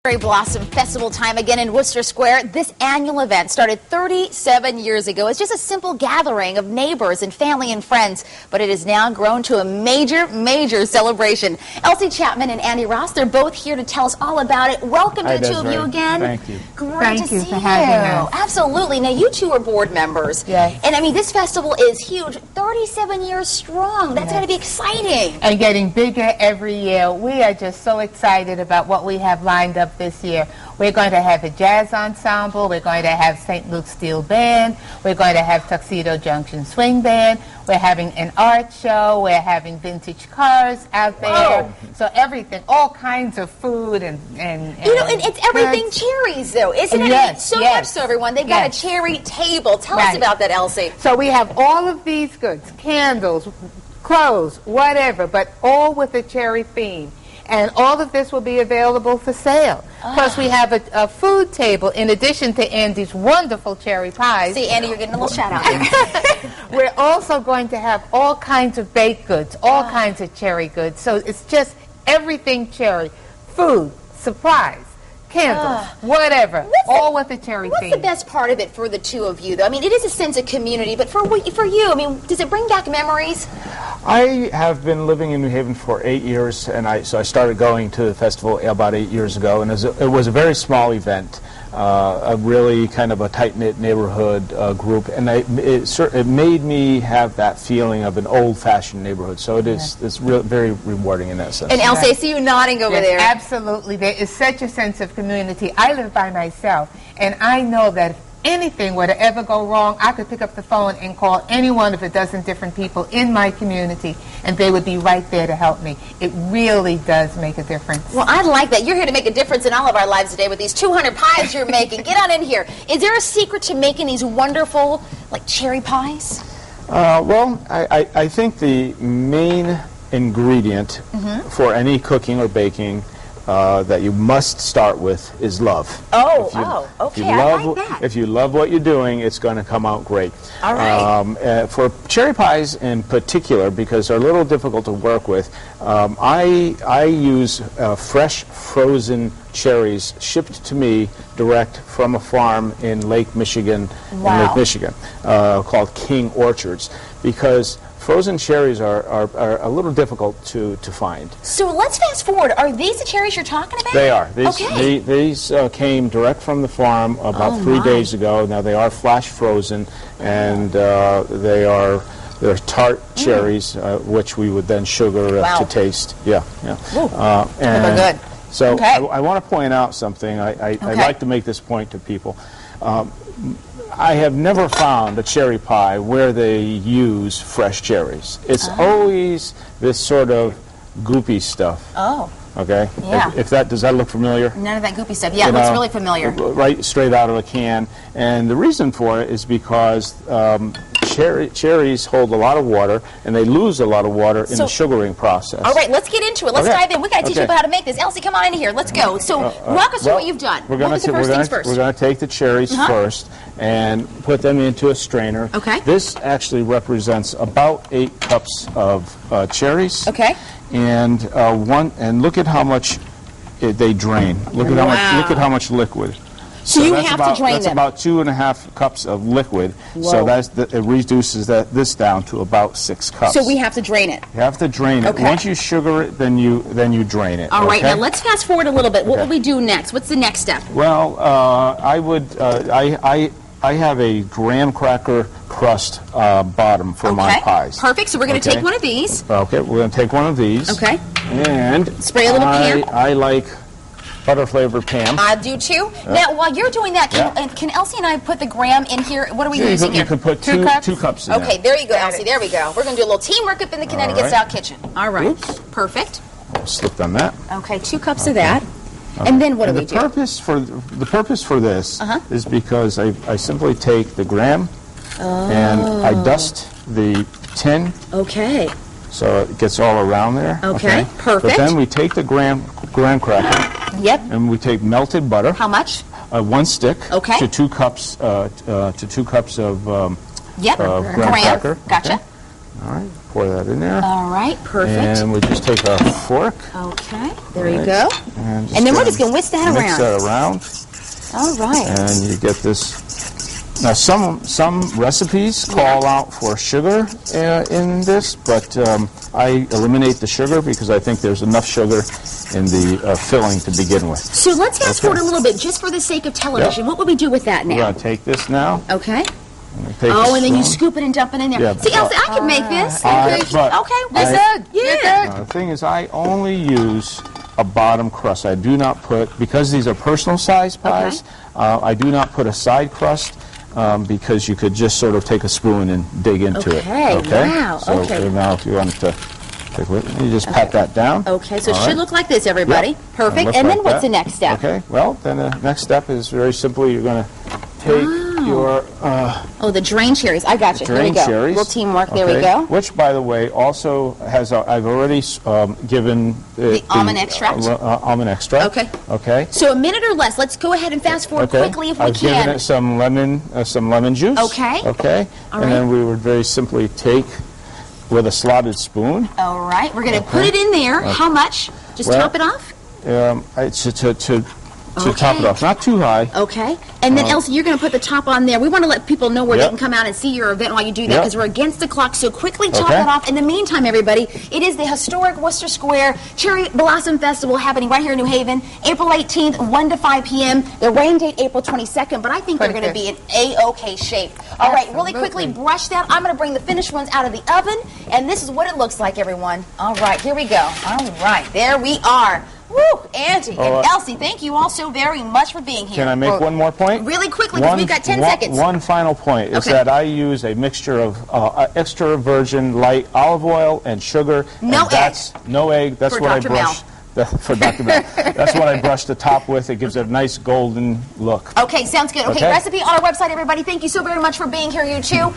Cherry Blossom Festival time again in Worcester Square. This annual event started 37 years ago. It's just a simple gathering of neighbors and family and friends, but it has now grown to a major celebration. Elsie Chapman and Andy Ross, they're both here to tell us all about it. Welcome to the two of you again. Thank you. Great to see you. Absolutely. Now, you two are board members. Yes. And I mean, this festival is huge. 37 years strong. That's going to be exciting. And getting bigger every year. We are just so excited about what we have lined up this year. We're going to have a jazz ensemble. We're going to have St. Luke's Steel Band. We're going to have Tuxedo Junction Swing Band. We're having an art show. We're having vintage cars out there. Whoa. So everything, all kinds of food and you know, and it's everything cherries, though, isn't it? Yes, so much so, everyone. They've got a cherry table. Tell us about that, Elsie. So we have all of these goods, candles, clothes, whatever, but all with a cherry theme. And all of this will be available for sale. Plus, we have a food table in addition to Andy's wonderful cherry pies. See, Andy, you're getting a little shout out here. We're also going to have all kinds of baked goods, all kinds of cherry goods. So it's just everything cherry. Food, supplies, candles, whatever, all with a cherry theme. What's the best part of it for the two of you, though? I mean, it is a sense of community, but for you, I mean, does it bring back memories? I have been living in New Haven for 8 years, and so I started going to the festival about 8 years ago, and it was a very small event, a really kind of a tight-knit neighborhood group, and it made me have that feeling of an old-fashioned neighborhood. So it's very rewarding in that sense. And Elsie, I see you nodding over there. Absolutely. There is such a sense of community. I live by myself, and I know that if anything were to ever go wrong, I could pick up the phone and call any one of a dozen different people in my community, and they would be right there to help me. It really does make a difference. Well, I like that. You're here to make a difference in all of our lives today with these 200 pies you're making. Get on in here. Is there a secret to making these wonderful, like, cherry pies? Well, I think the main ingredient for any cooking or baking that you must start with is love. Okay, I like that. If you love what you're doing, it's going to come out great. All right. For cherry pies in particular, because they're a little difficult to work with, I use fresh frozen cherries shipped to me direct from a farm in Lake Michigan, called King Orchards, because frozen cherries are a little difficult to find. So let's fast forward. Are these the cherries you're talking about? They are. Okay. These came direct from the farm about 3 days ago. Now they are flash frozen, and they're tart cherries, which we would then sugar to taste. Yeah. And they're good. So I want to point out something. I like to make this point to people. I have never found a cherry pie where they use fresh cherries. It's always this sort of goopy stuff. Okay? Yeah. Does that look familiar? None of that goopy stuff. Yeah, it looks really familiar. Right straight out of a can. And the reason for it is because cherries hold a lot of water, and they lose a lot of water in the sugaring process. All right, let's get into it. Let's dive in. We've got to teach people how to make this. Elsie, come on in here. Let's go. So walk us through what you've done. What was the first things first? We're going to take the cherries first and put them into a strainer. Okay. This actually represents about 8 cups of cherries. Okay. And look at how much they drain. Look at how much liquid. So you have to drain them. That's about 2.5 cups of liquid. Whoa. So it reduces this down to about 6 cups. So we have to drain it. You have to drain it. Once you sugar it, then you drain it. All right. Now let's fast forward a little bit. What will we do next? What's the next step? Well, I have a graham cracker crust bottom for my pies. Perfect. So we're going to take one of these. Okay. We're going to take one of these. Okay. And spray a little Pam. I like butter-flavored Pam. I do too. Now, while you're doing that, can Elsie and I put the graham in here? What are we using here? You can put 2 cups in there. There you go, Elsie. There we go. We're going to do a little teamwork up in the Connecticut South Kitchen. All right. Oops. Perfect. Slipped on that. Okay, 2 cups of that. And then what do we do? The purpose for this is because I simply take the graham and I dust the tin. Okay. So it gets all around there. Okay. Perfect. But then we take the graham cracker. Yep. And we take melted butter. How much? 1 stick. Okay. To 2 cups. To 2 cups of graham cracker. Gotcha. All right, pour that in there. All right, perfect. And we just take our fork. Okay, there you Right. go. And And then we're just going to whisk that mix around. that around. All right. And you get this. Now, some recipes call out for sugar in this, but I eliminate the sugar because I think there's enough sugar in the filling to begin with. So let's fast forward a little bit, just for the sake of television. Yep. What would we do with that We're now? going to take this now. Okay. Take Oh, the and then you spoon. scoop it and dump it in there. Yeah, See, Elsie, I can make this. but Okay, You're good. You're Yeah. good. The thing is, I only use a bottom crust. I do not put, because these are personal size pies, I do not put a side crust because you could just sort of take a spoon and dig into it. Okay, wow, So okay. now if you want to take it, you just pat that down. Okay, so it All should right. look like this, everybody. Yep. Perfect. Look And then like what's that. the next step? Okay, well, then the next step is very simply you're going to take your Oh, the drain cherries. I got you. Here we drain go. cherries. Little teamwork. There we okay, go. Which, by the way, also has I've already given The almond extract? Almond extract. Okay. Okay. So a minute or less. Let's go ahead and fast forward Okay. quickly if we I've given can. it some lemon juice. Okay. Okay. All and right. then we would very simply take with a slotted spoon. All right. We're going to put it in there. How much? Just Well, top it off? To top it Okay. off, not too high. Okay. And then, Elsie, you're going to put the top on there. We want to let people know where they Yep. can come out and see your event while you do that Yep. because we're against the clock. So quickly top Okay. that off. In the meantime, everybody, it is the historic Worcester Square Cherry Blossom Festival happening right here in New Haven, April 18th, 1 to 5 p.m. The rain date, April 22nd, but I think we're going to be in A-OK shape. All right, really quickly brush that. I'm going to bring the finished ones out of the oven, and this is what it looks like, everyone. All right, here we go. All right, there we are. Woo, Angie and Elsie, thank you all so very much for being here. Can I make one more point? Really quickly, because we've got 10 seconds. One final point is Okay. that I use a mixture of extra virgin light olive oil and sugar. No and that's egg. No egg. That's For what Dr. I brush. For Dr. Bell. That's what I brush the top with. It gives it a nice golden look. Okay, sounds good. Okay, Okay. recipe on our website, everybody. Thank you so very much for being here, you two.